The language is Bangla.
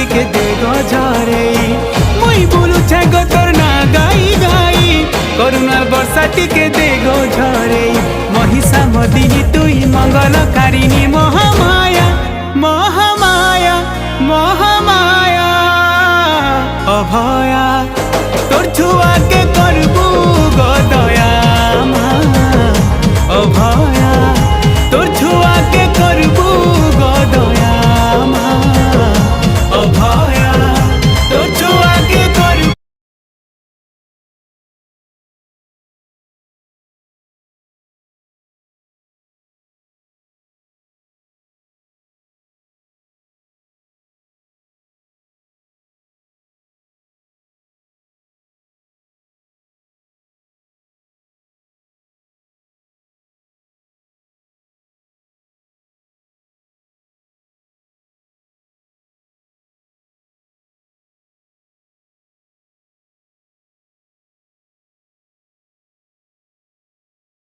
টিকে দে গো ঝরেই মুই বুলুছে গো তোর না গাই গাই করুণার বর্ষা টিকে দে গো ঝরেই মহিষা মদিনী তুই মঙ্গলকারিণী মহামায়া মহামায়া মহামায়া অভয়া তোর ছুয়াকে